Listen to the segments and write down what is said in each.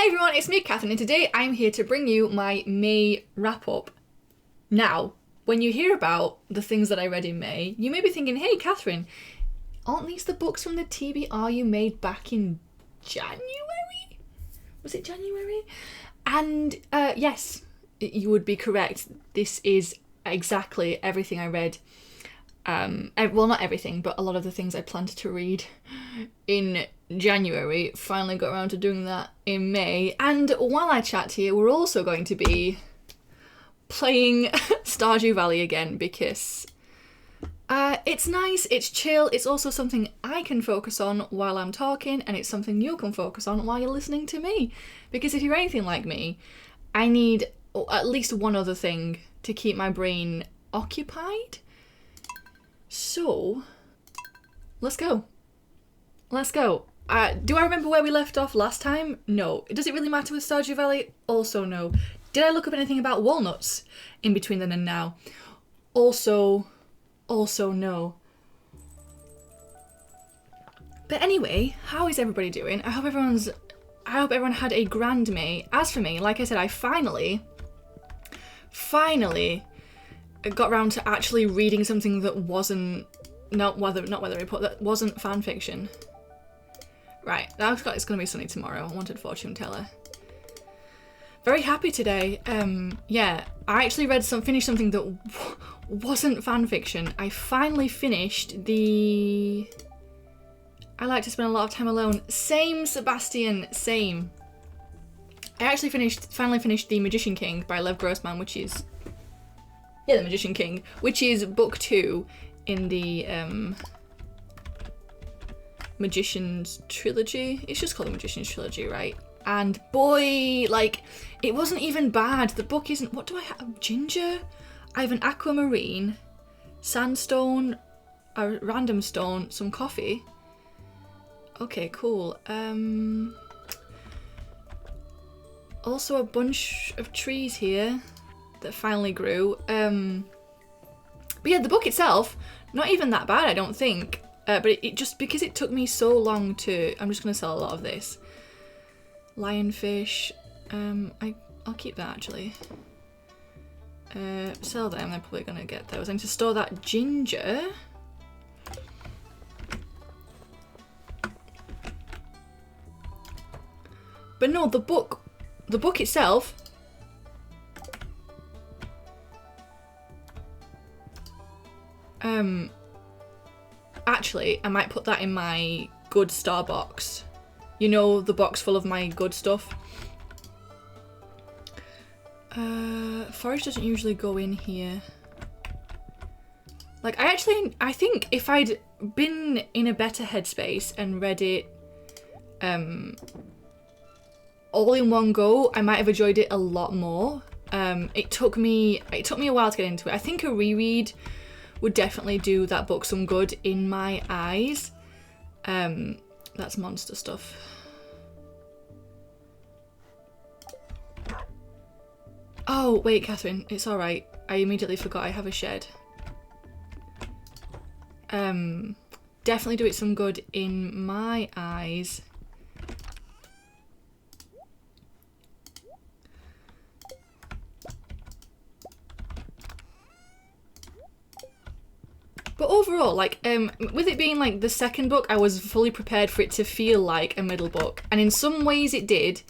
everyone, it's me, Catherine, and today I'm here to bring you my May wrap-up. Now, when you hear about the things that I read in May, you may be thinking, hey, Catherine, aren't these the books from the TBR you made back in January? Was it January? And yes, you would be correct. This is exactly everything I read. Well, not everything, but a lot of the things I planned to read in January. Finally got around to doing that in May. And while I chat to you, we're also going to be playing Stardew Valley again because it's nice, it's chill, it's also something I can focus on while I'm talking, and it's something you can focus on while you're listening to me. Because if you're anything like me, I need at least one other thing to keep my brain occupied. So, let's go. Let's go. Do I remember where we left off last time? No. Does it really matter with Stardew Valley? Also no. Did I look up anything about walnuts in between then and now? Also no. But anyway, how is everybody doing? I hope everyone had a grand May. As for me, like I said, I finally got around to actually reading something that wasn't weather report, that wasn't fan fiction. Right, it's gonna be sunny tomorrow. I wanted fortune teller. Very happy today. Yeah, I actually finished something that wasn't fan fiction. I finally finished the I like to spend a lot of time alone. Same, Sebastian, same. I actually finally finished The Magician King by Lev Grossman, which is The Magician King, which is book 2 in the Magician's Trilogy. It's just called the Magician's Trilogy, right? And boy, like, it wasn't even bad. The book isn't... What do I have? Ginger? I have an aquamarine, sandstone, a random stone, some coffee. Okay, cool. Also a bunch of trees here that finally grew. But yeah, the book itself, not even that bad, I don't think. But it just, because it took me so long to... I'm just going to sell a lot of this. Lionfish. I'll keep that, actually. Sell them, they're probably going to get those. I need to store that ginger. But no, the book itself... Actually, I might put that in my good star box. You know, the box full of my good stuff. Forage doesn't usually go in here. Like, I think if I'd been in a better headspace and read it all in one go, I might have enjoyed it a lot more. It took me a while to get into it. I think a reread would definitely do that book some good in my eyes. That's monster stuff. Oh, wait, Catherine, it's alright. I immediately forgot I have a shed. Definitely do it some good in my eyes. But overall, like, with it being like the second book, I was fully prepared for it to feel like a middle book. And in some ways it did.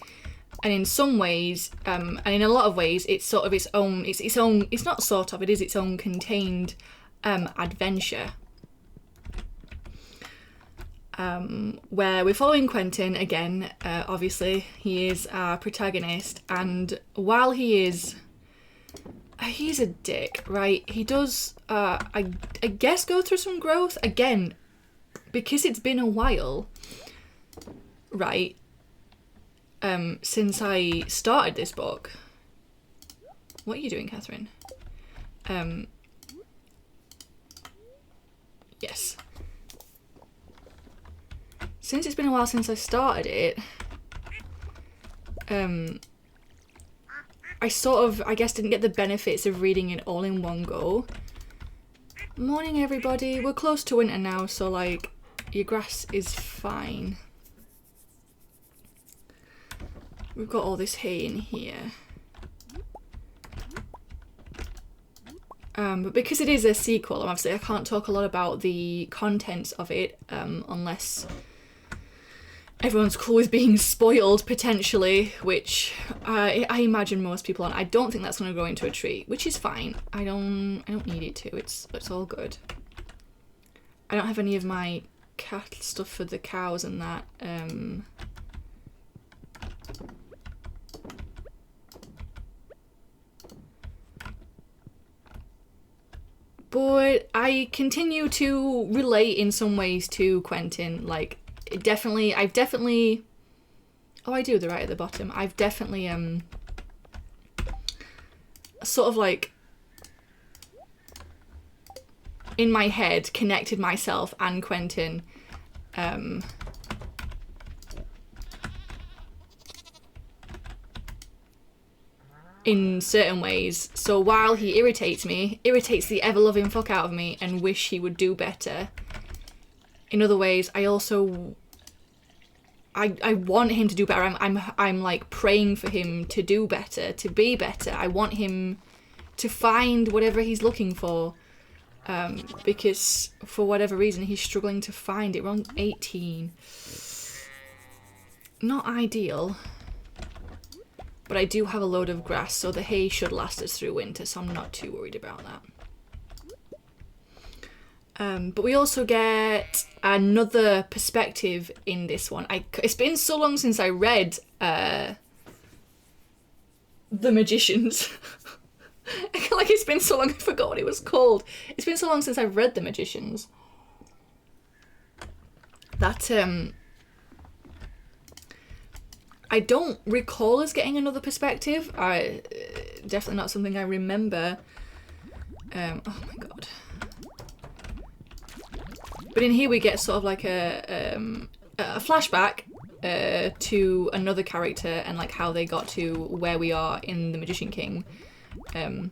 And in some ways, and in a lot of ways, it's sort of its own, it's not sort of, it is its own contained adventure. Where we're following Quentin again, obviously, he is our protagonist. And while he's a dick, right? He does, I guess, go through some growth. Again, because it's been a while, right, since I started this book. What are you doing, Catherine? Yes. Since it's been a while since I started it, I sort of, I guess, didn't get the benefits of reading it all in one go. Morning, everybody. We're close to winter now, so, like, your grass is fine. we've got all this hay in here. But because it is a sequel, obviously I can't talk a lot about the contents of it, unless everyone's cool with being spoiled, potentially, which I imagine most people aren't. I don't think that's going to go into a tree, which is fine. I don't need it to. It's all good. I don't have any of my cat stuff for the cows and that. But I continue to relate in some ways to Quentin. Like, I've definitely, oh, I do, they're right at the bottom. I've definitely, sort of like, in my head, connected myself and Quentin, in certain ways. So while he irritates the ever-loving fuck out of me and wish he would do better, in other ways I also I want him to do better. I'm like praying for him to do better, to be better. I want him to find whatever he's looking for, because for whatever reason he's struggling to find it. We're on 18. Not ideal. But I do have a load of grass, so the hay should last us through winter, so I'm not too worried about that. But we also get another perspective in this one. It's been so long since I read The Magicians. I feel like it's been so long I forgot what it was called. It's been so long since I've read The Magicians that I don't recall us getting another perspective. Definitely not something I remember. Oh my god. But in here we get sort of like a flashback to another character and like how they got to where we are in The Magician King. I'm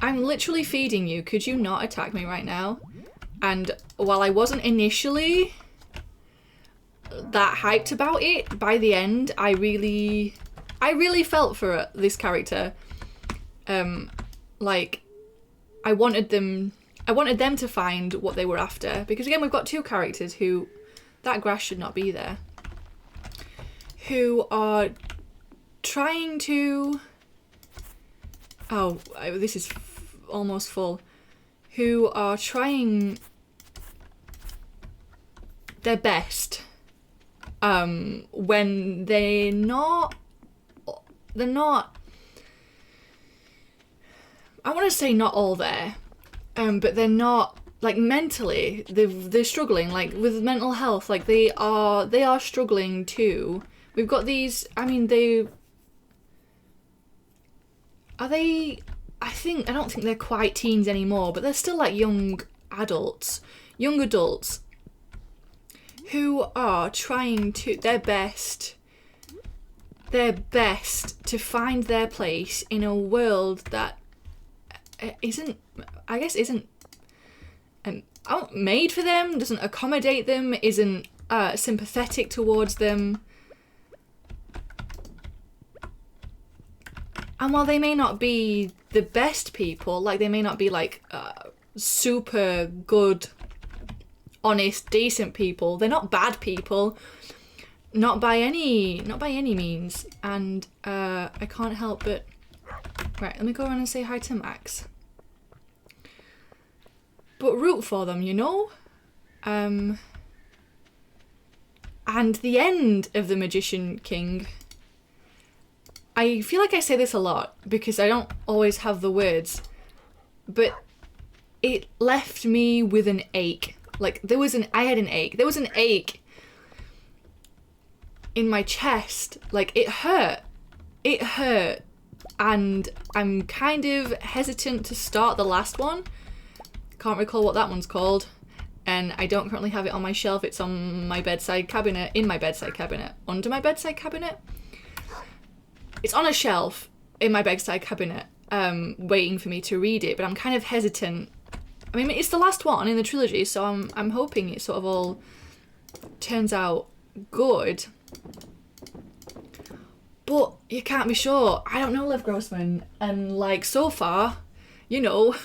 literally feeding you. Could you not attack me right now? And while I wasn't initially that hyped about it, by the end I really felt for this character. Like I wanted them to find what they were after, because again we've got two characters who, that grass should not be there, who are trying to, oh this is almost full, who are trying their best when they're not, I want to say not all there, but they're not, like, mentally they're struggling, like with mental health, like they are struggling too. We've got these, I mean, I don't think they're quite teens anymore, but they're still like young adults who are trying their best to find their place in a world that isn't made for them, doesn't accommodate them, isn't sympathetic towards them. And while they may not be the best people, like they may not be like super good, honest, decent people, they're not bad people, not by any means. And I can't help but, right, let me go around and say hi to Max, but root for them, you know. And the end of The Magician King, I feel like I say this a lot because I don't always have the words, but it left me with an ache. Like I had an ache. There was an ache in my chest. Like it hurt. And I'm kind of hesitant to start the last one. Can't recall what that one's called. And I don't currently have it on my shelf. It's on my bedside cabinet, in my bedside cabinet, under my bedside cabinet. It's on a shelf in my bedside cabinet, waiting for me to read it, but I'm kind of hesitant. I mean, it's the last one in the trilogy, so I'm hoping it sort of all turns out good. But you can't be sure. I don't know Lev Grossman, and like so far, you know,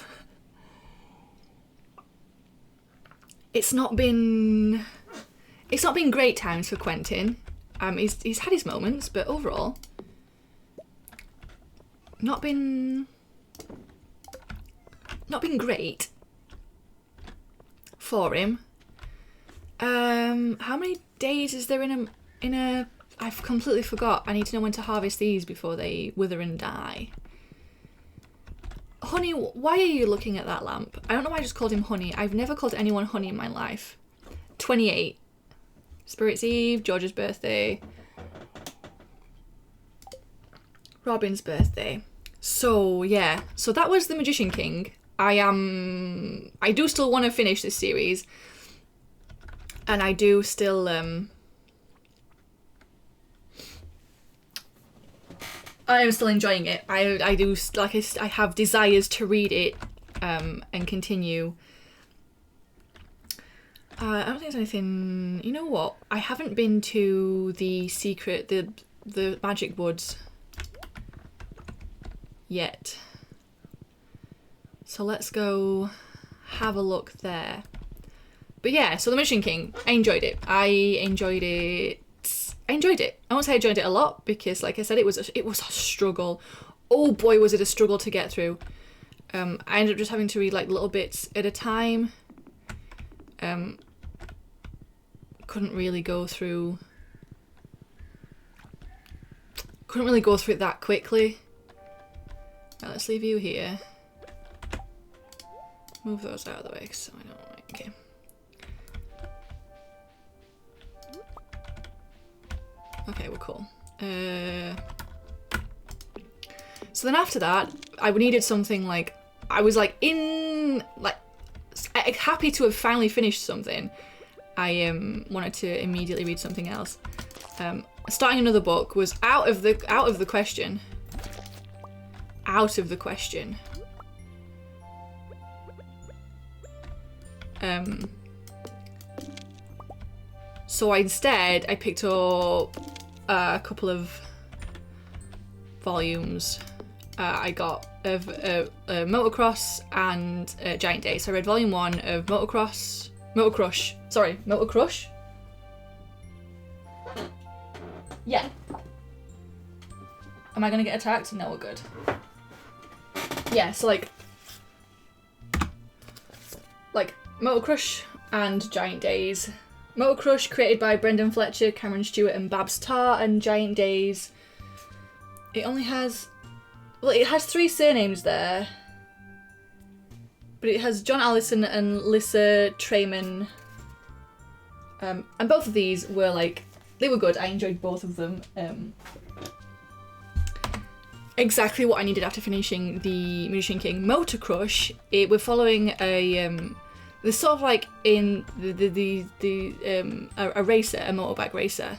it's not been great times for Quentin. He's had his moments, but overall, not been great for him. How many days is there in a I've completely forgot. I need to know when to harvest these before they wither and die. Honey, why are you looking at that lamp? I don't know why I just called him Honey. I've never called anyone Honey in my life. 28. Spirit's Eve, George's birthday. Robin's birthday. So, yeah. So that was The Magician King. I do still want to finish this series. And I do still, I am still enjoying it. I do, like, I have desires to read it and continue. I don't think there's anything... You know what? I haven't been to the secret, the Magic Woods yet. So let's go have a look there. But yeah, so The Magician King, I enjoyed it. I enjoyed it. I won't say I enjoyed it a lot because, like I said, it was a struggle. Oh boy, was it a struggle to get through. I ended up just having to read like little bits at a time. Couldn't really go through it that quickly. Right, let's leave you here. Move those out of the way so I don't like. Okay. Okay, we're cool. So then after that, I needed something like, I was like happy to have finally finished something. I wanted to immediately read something else. Starting another book was out of the question. Out of the question. So instead I picked up a couple of volumes. I got of Motocross and Giant Days. So I read volume 1 of Motocrush. Yeah. Am I gonna get attacked? No, we're good. Yeah, so like Motocrush and Giant Days. Motocrush created by Brendan Fletcher, Cameron Stewart and Babs Tarr, and Giant Days, it only has, well, it has 3 surnames there, but it has John Allison and Lissa Trayman, and both of these were like, they were good. I enjoyed both of them. Exactly what I needed after finishing The Magician King. Motocrush, we're following a there's sort of like in a racer, a motorbike racer.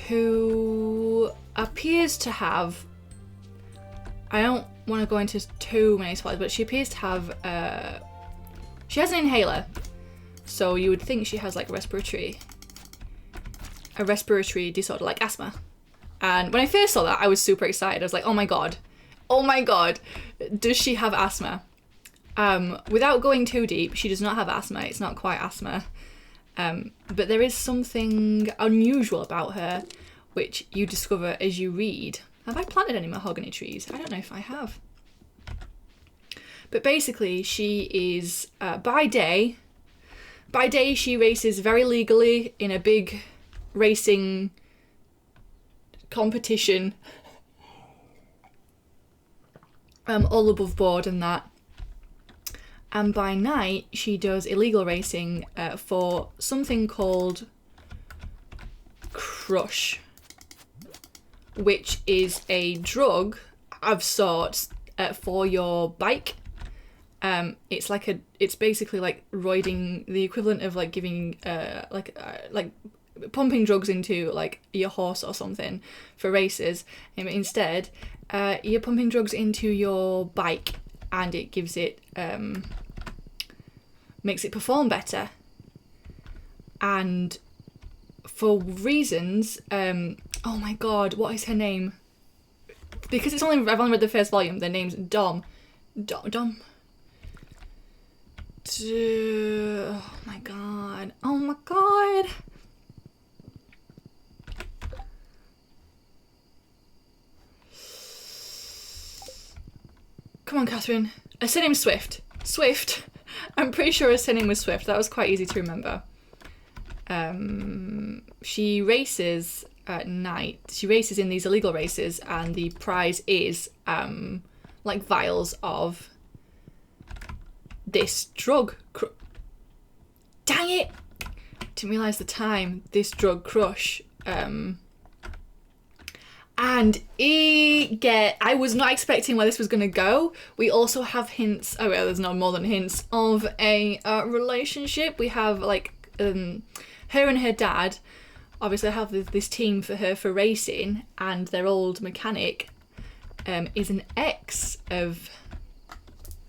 Who appears to have, I don't want to go into too many spoilers, but she appears to have, she has an inhaler. So you would think she has like a respiratory disorder, like asthma. And when I first saw that, I was super excited. I was like, oh my god, does she have asthma? Without going too deep, she does not have asthma. It's not quite asthma. But there is something unusual about her, which you discover as you read. Have I planted any mahogany trees? I don't know if I have. But basically, she is, by day, she races very legally in a big racing competition. All above board and that. And by night, she does illegal racing for something called Crush, which is a drug of sorts for your bike. It's basically like roiding, the equivalent of like giving like pumping drugs into like your horse or something for races. Instead, you're pumping drugs into your bike, and it gives it makes it perform better. and for reasons, oh my god, what is her name? Because I've only read the first volume. Their name's Dom. Oh my god. Oh my god. Come on, Catherine. Her surname's Swift. Swift. I'm pretty sure her surname was Swift. That was quite easy to remember. She races at night. She races in these illegal races, and the prize is like vials of this drug. Dang it! Didn't realise the time. This drug crush. And I was not expecting where this was going to go. We also have hints, oh well, there's no more than hints, of a relationship. We have like her and her dad obviously have this team for her for racing, and their old mechanic is an ex of,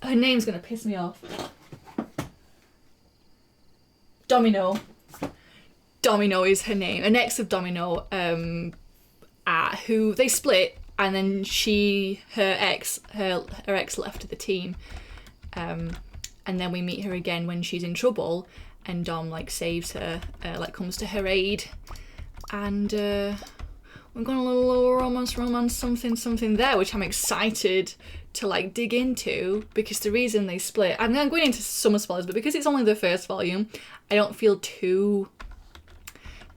her name's going to piss me off. Domino. Domino is her name. An ex of Domino, who they split, and then her ex left the team, and then we meet her again when she's in trouble, and Dom like saves her, like comes to her aid, and we've got a little romance something there, which I'm excited to like dig into, because the reason they split, I'm going into some spoilers, but because it's only the first volume, I don't feel too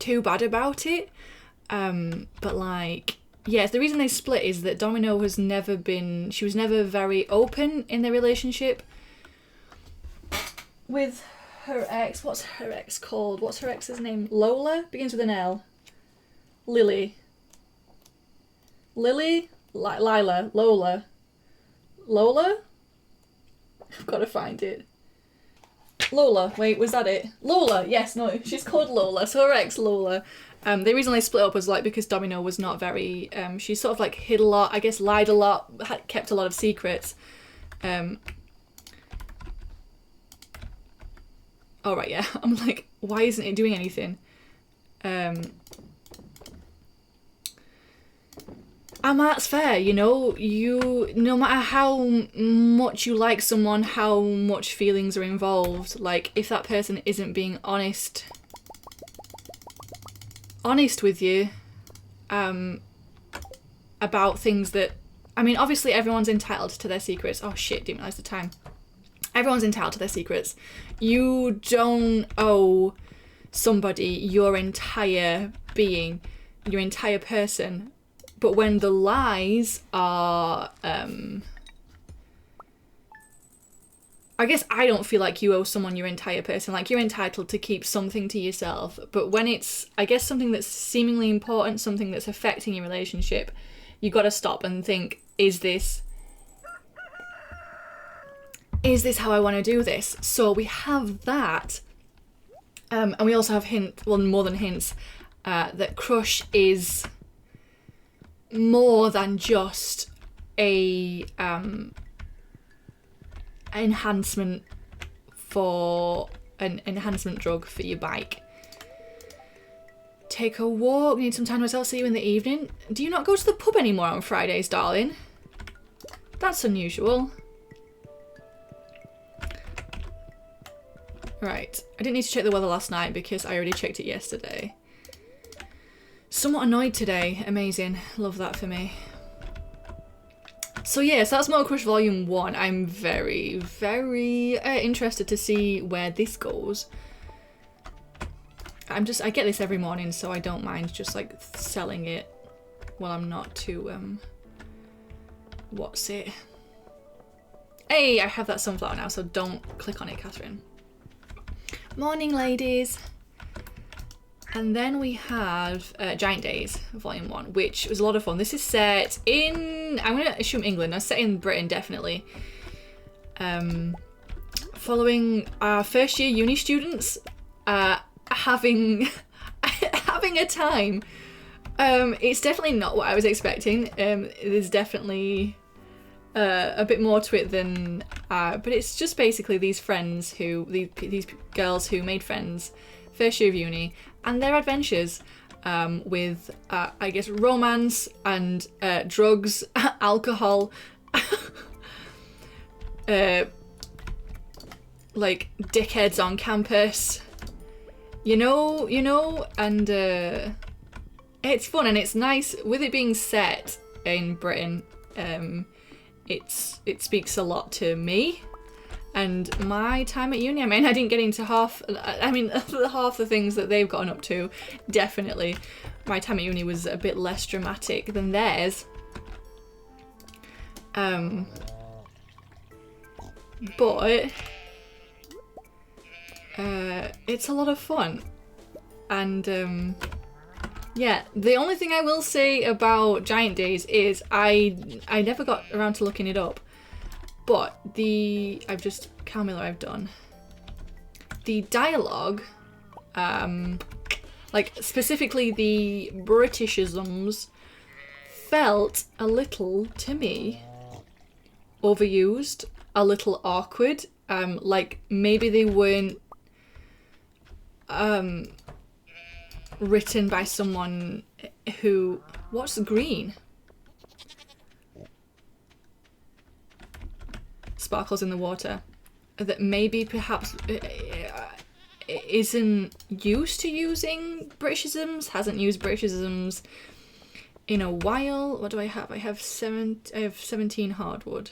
bad about it. But like, yes, the reason they split is that Domino was never very open in their relationship with her ex. What's her ex called? What's her ex's name? Lola? Begins with an L. Lily? Lila? Lola? I've got to find it. Lola, wait, was that it? Lola, yes, no, she's called Lola, so her ex Lola. The reason they split up was like because Domino was not very, she sort of like hid a lot, I guess lied a lot, kept a lot of secrets. Oh right, yeah, I'm like, why isn't it doing anything? And that's fair, you know, no matter how much you like someone, how much feelings are involved, like if that person isn't being honest with you about things that, I mean, obviously everyone's entitled to their secrets. Oh shit, didn't realise the time. Everyone's entitled to their secrets. You don't owe somebody your entire being, your entire person. But when the lies are, I guess I don't feel like you owe someone your entire person. Like, you're entitled to keep something to yourself. But when it's, I guess, something that's seemingly important, something that's affecting your relationship, you got to stop and think, is this how I want to do this? So we have that. And we also have more than hints, that Crush is more than just a enhancement drug for your bike. Take a walk, need some time to myself, see you in the evening. Do you not go to the pub anymore on Fridays, darling? That's unusual. Right, I didn't need to check the weather last night because I already checked it yesterday. Somewhat annoyed today. Amazing. Love that for me. So yeah, so that's Motor Crush Volume 1. I'm very, very interested to see where this goes. I get this every morning, so I don't mind just like selling it while I'm not too, what's it? Hey, I have that sunflower now, so don't click on it, Catherine. Morning, ladies. And then we have Giant Days, Volume 1, which was a lot of fun. This is set in, I'm going to assume England. It's set in Britain, definitely. Following our first year uni students having a time. It's definitely not what I was expecting. There's definitely a bit more to it than, but it's just basically these friends these girls who made friends first year of uni, and their adventures with, I guess, romance and drugs, alcohol, like dickheads on campus, you know, and it's fun and it's nice with it being set in Britain. It speaks a lot to me and my time at uni. I mean, I didn't get into half the things that they've gotten up to. Definitely, my time at uni was a bit less dramatic than theirs. But it's a lot of fun, and yeah, the only thing I will say about Giant Days is I never got around to looking it up, but I've done the dialogue, like specifically the Britishisms, felt a little, to me, overused, a little awkward, like maybe they weren't written by someone who... What's green? Sparkles in the water. That maybe perhaps isn't used to using Britishisms, hasn't used Britishisms in a while. What do I have? I have 17 hardwood.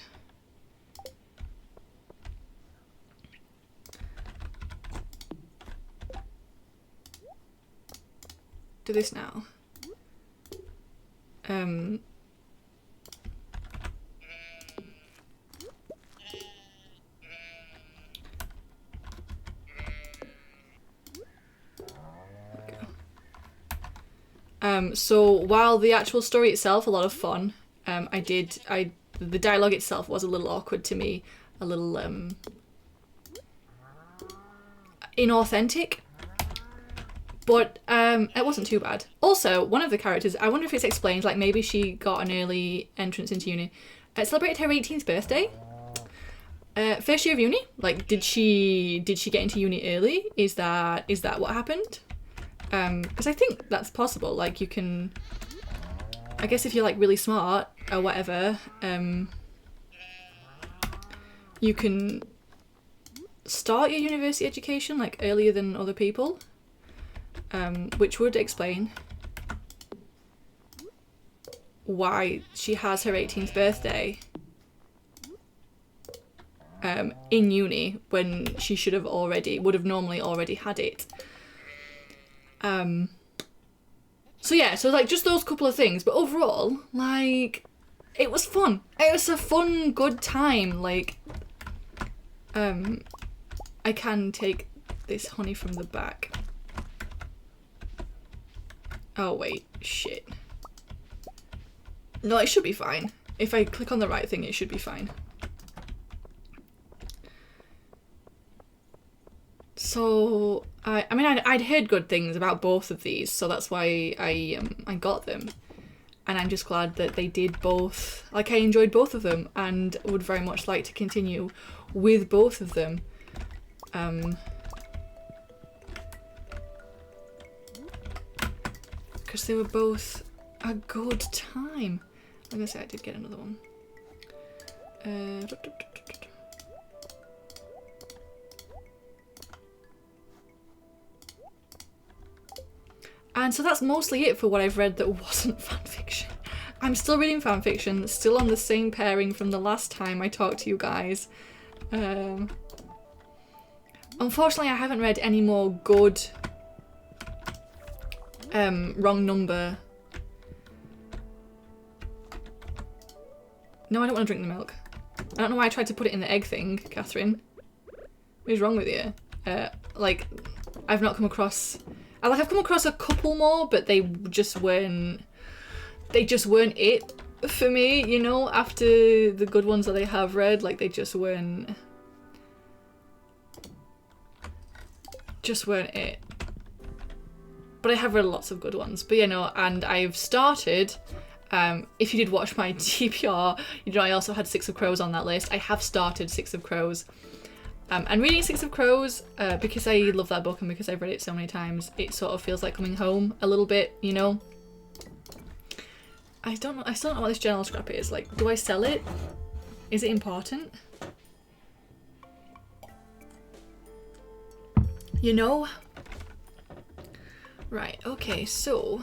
Do this now. So while the actual story itself, a lot of fun, the dialogue itself was a little awkward to me, a little inauthentic. But it wasn't too bad. Also, one of the characters, I wonder if it's explained, like maybe she got an early entrance into uni. Celebrated her 18th birthday. First year of uni? Like, did she get into uni early? Is that what happened? Because I think that's possible. Like, you can, I guess if you're like really smart or whatever, you can start your university education like earlier than other people. Which would explain why she has her 18th birthday in uni when she would have normally already had it. So yeah, so like just those couple of things, but overall, like, it was fun. It was a fun, good time. Like, I can take this honey from the back. Oh wait, shit. No, it should be fine. If I click on the right thing, it should be fine. So, I mean, I'd heard good things about both of these, so that's why I got them. And I'm just glad that they did both. Like, I enjoyed both of them and would very much like to continue with both of them. Because they were both a good time. I'm gonna say I did get another one. And so that's mostly it for what I've read that wasn't fanfiction. I'm still reading fanfiction, still on the same pairing from the last time I talked to you guys. Unfortunately, I haven't read any more good wrong number. No, I don't want to drink the milk. I don't know why I tried to put it in the egg thing, Catherine. What is wrong with you? Like, I've not come across... I've come across a couple more, but they just weren't it for me, you know, after the good ones that I have read. Like, they just weren't it. But I have read lots of good ones. But, you know, and I've started, if you did watch my TPR, you know, I also had Six of Crows on that list. I have started Six of Crows. And reading Six of Crows, because I love that book and because I've read it so many times, it sort of feels like coming home a little bit, you know? I still don't know what this journal scrap is. Like, do I sell it? Is it important? You know? Right, okay, so...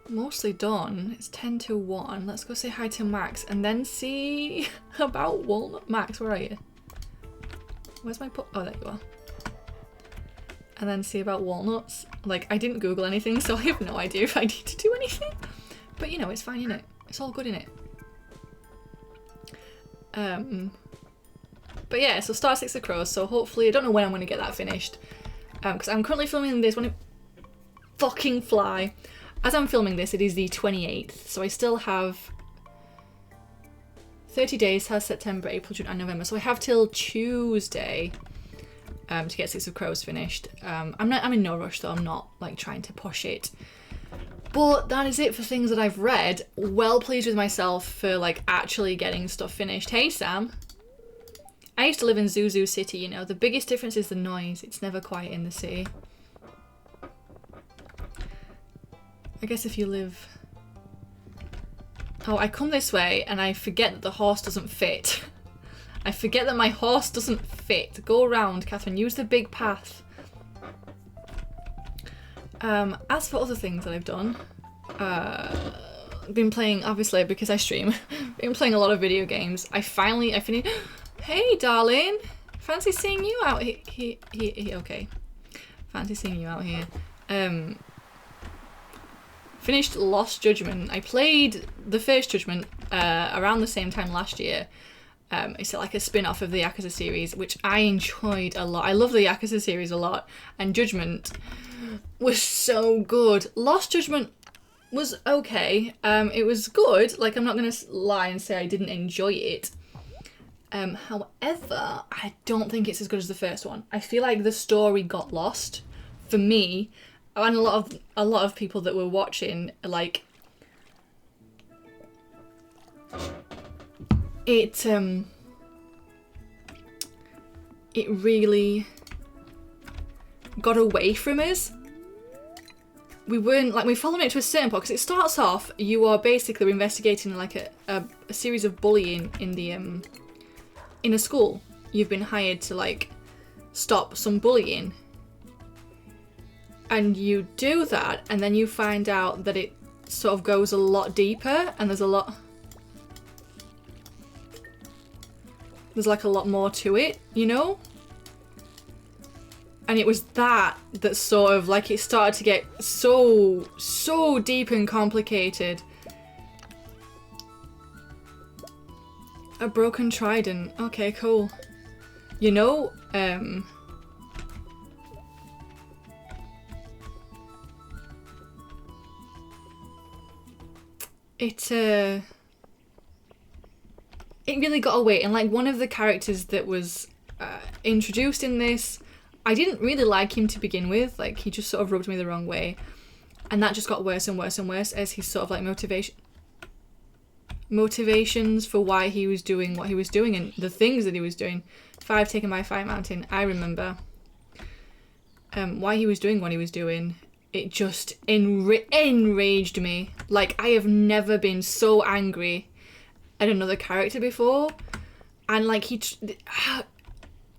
mostly done. It's 10 to 1. Let's go say hi to Max and then see about Walnut. Max, where are you? Where's my oh, there you are. And then see about walnuts. Like, I didn't Google anything, so I have no idea if I need to do anything. But you know, it's fine, innit? It's all good, innit? But yeah, so start Six of Crows, so hopefully, I don't know when I'm going to get that finished. Because I'm currently filming this when it fucking fly. As I'm filming this, it is the 28th, so I still have 30 days, has September, April, June and November, so I have till Tuesday to get Six of Crows finished. I'm in no rush though, I'm not like trying to push it. But that is it for things that I've read. Well pleased with myself for like actually getting stuff finished. Hey Sam! I used to live in Zuzu City, you know, the biggest difference is the noise, it's never quiet in the city. I guess if you live... oh, I come this way and I forget that the horse doesn't fit. I forget that my horse doesn't fit. Go around, Catherine. Use the big path. As for other things that I've done, been playing, obviously, because I stream, been playing a lot of video games. I finished... hey, darling! Fancy seeing you out here. Okay. Fancy seeing you out here. Finished Lost Judgment. I played the first Judgment around the same time last year. It's like a spin-off of the Yakuza series, which I enjoyed a lot. I love the Yakuza series a lot, and Judgment was so good. Lost Judgment was okay. It was good. Like, I'm not gonna lie and say I didn't enjoy it. However, I don't think it's as good as the first one. I feel like the story got lost for me. And a lot of people that were watching, like, it really got away from us. We weren't, like, we followed it to a certain point, because it starts off, you are basically investigating, like, a series of bullying in the, in a school. You've been hired to, like, stop some bullying. And you do that, and then you find out that it sort of goes a lot deeper, and there's like a lot more to it, you know? And it was that sort of, like, it started to get so deep and complicated. A broken trident. Okay, cool. You know, it really got away, and like one of the characters that was introduced in this, I didn't really like him to begin with. Like, he just sort of rubbed me the wrong way, and that just got worse and worse and worse as his sort of like motivations for why he was doing what he was doing and the things that he was doing. 5 taken by Fire Mountain, I remember why he was doing what he was doing. It just enraged me. Like, I have never been so angry at another character before. And, like, he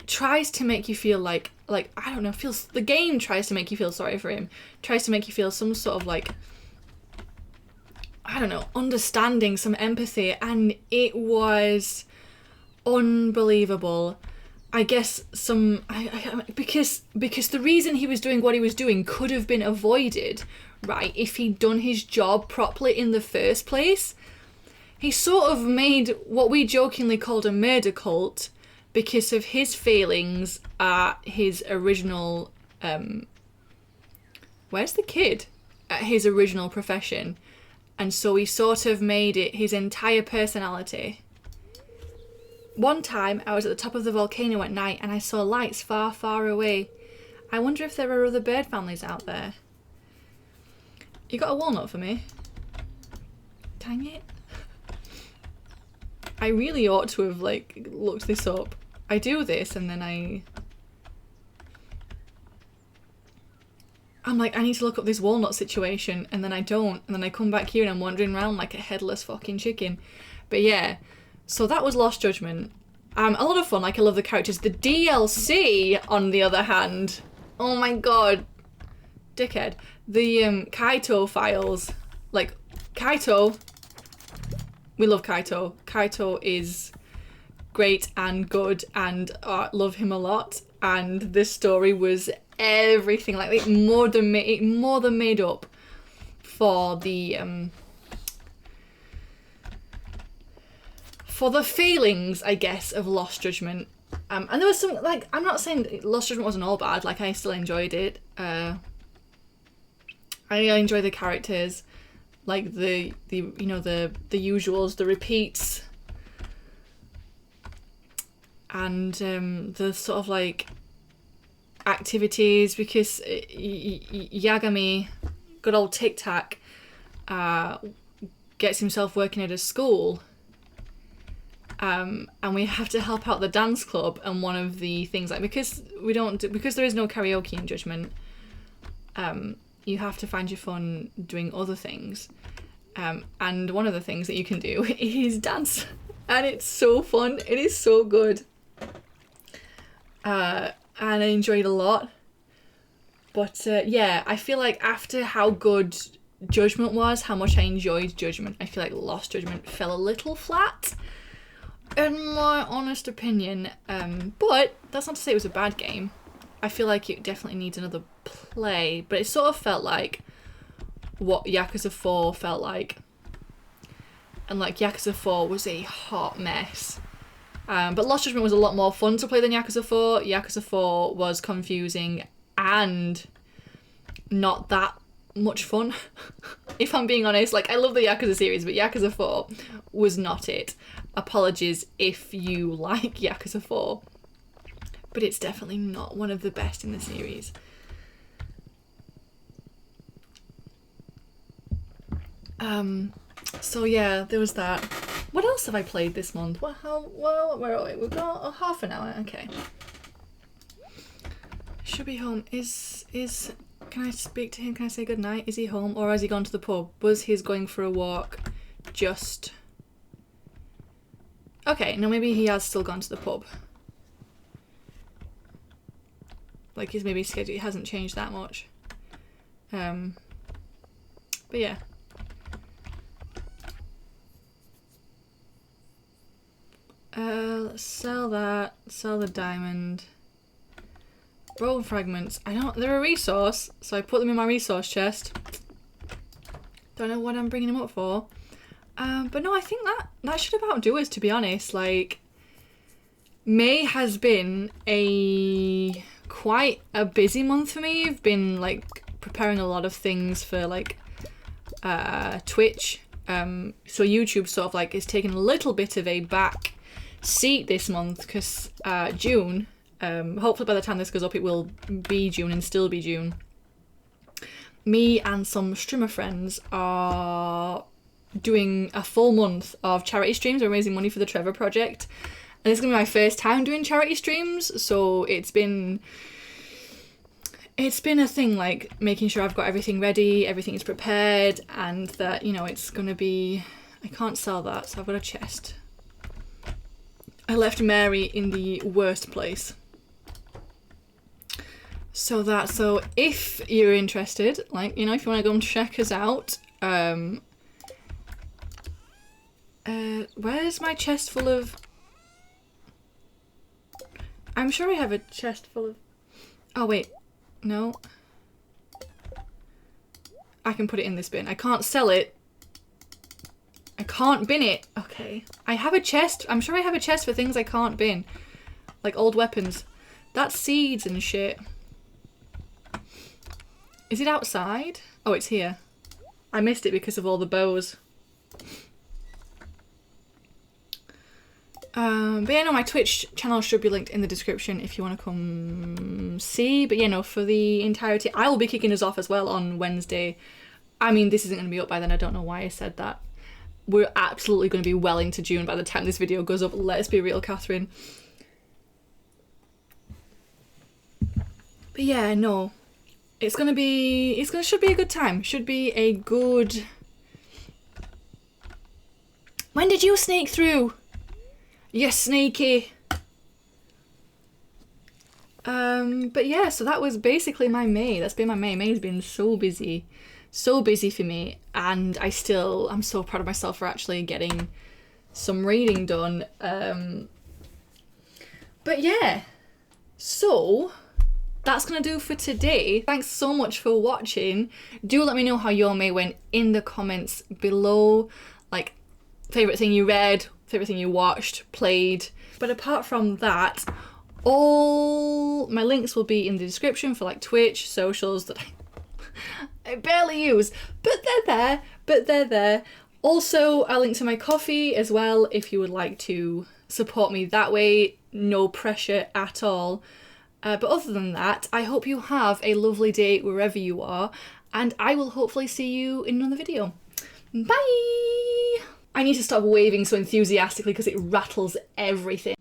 tries to make you feel like, I don't know, the game tries to make you feel sorry for him. Tries to make you feel some sort of, like, I don't know, understanding, some empathy. And it was unbelievable. I guess because the reason he was doing what he was doing could have been avoided, right, if he'd done his job properly in the first place. He sort of made what we jokingly called a murder cult because of his failings at his original, where's the kid? At his original profession. And so he sort of made it his entire personality. One time, I was at the top of the volcano at night and I saw lights far, far away. I wonder if there are other bird families out there. You got a walnut for me? Dang it. I really ought to have, like, looked this up. I do this and then I'm like, I need to look up this walnut situation, and then I don't, and then I come back here and I'm wandering around like a headless fucking chicken. But yeah, so that was Lost Judgment. A lot of fun, like I love the characters. The DLC, on the other hand, oh my god, dickhead. The Kaito files, like Kaito, we love Kaito. Kaito is great and good, and love him a lot. And this story was everything, like it more than made up for the feelings, I guess, of Lost Judgment. And there was some, like, I'm not saying Lost Judgment wasn't all bad. Like, I still enjoyed it. I enjoy the characters, like the you know, the usuals, the repeats, and the sort of like activities, because Yagami, good old Tic Tac, gets himself working at a school, and we have to help out the dance club. And one of the things, like, because there is no karaoke in Judgment, you have to find your fun doing other things, and one of the things that you can do is dance, and it's so fun. It is so good. And I enjoyed it a lot. But yeah, I feel like after how good Judgment was, how much I enjoyed Judgment, I feel like Lost Judgment fell a little flat, in my honest opinion. But that's not to say it was a bad game. I feel like it definitely needs another play, but it sort of felt like what Yakuza 4 felt like. And like Yakuza 4 was a hot mess. But Lost Judgment was a lot more fun to play than Yakuza 4. Yakuza 4 was confusing and not that much fun. If I'm being honest, like, I love the Yakuza series, but Yakuza 4 was not it. Apologies if you like Yakuza 4. But it's definitely not one of the best in the series. So yeah, there was that. What else have I played this month? Where are we? We've got half an hour. Okay. Should be home. Can I speak to him? Can I say goodnight? Is he home, or has he gone to the pub? Was his going for a walk just... Okay, no, maybe he has still gone to the pub. Like, his maybe schedule hasn't changed that much. But yeah. Let's sell that. Sell the diamond. Bone fragments. They're a resource, so I put them in my resource chest. Don't know what I'm bringing them up for. But no, I think that should about do us, to be honest. Like, May has been quite a busy month for me. I've been, like, preparing a lot of things for, like, Twitch. So YouTube sort of, like, is taking a little bit of a back seat this month, because June, hopefully by the time this goes up it will be June and still be June, me and some streamer friends are doing a full month of charity streams. We're raising money for the Trevor Project, and this is going to be my first time doing charity streams, so it's been a thing, like, making sure I've got everything ready, everything's prepared, and that, you know, it's going to be... I can't sell that, so I've got a chest. I left Mary in the worst place. So if you're interested, like, you know, if you want to go and check us out, where's my chest full of... I'm sure I have a chest full of... Oh, wait. No. I can put it in this bin. I can't sell it. I can't bin it. Okay. I have a chest. I'm sure I have a chest for things I can't bin. Like old weapons. That's seeds and shit. Is it outside? Oh, it's here. I missed it because of all the bows. But yeah, no, my Twitch channel should be linked in the description if you want to come see. But yeah, no, for the entirety, I will be kicking us off as well on Wednesday. I mean, this isn't going to be up by then. I don't know why I said that. We're absolutely going to be well into June by the time this video goes up. Let's be real, Catherine. But yeah, no. Should be a good time. Should be a good... When did you sneak through? You sneaky. But yeah, so that was basically my May. That's been my May. May's been so busy for me, and I'm so proud of myself for actually getting some reading done. But yeah, so that's gonna do for today. Thanks so much for watching. Do let me know how your May went in the comments below, like favourite thing you read, favourite thing you watched, played. But apart from that, all my links will be in the description for like Twitch, socials that I barely use, but they're there. Also, I'll link to my Ko-fi as well if you would like to support me that way. No pressure at all. But other than that, I hope you have a lovely day wherever you are, and I will hopefully see you in another video. Bye! I need to stop waving so enthusiastically because it rattles everything.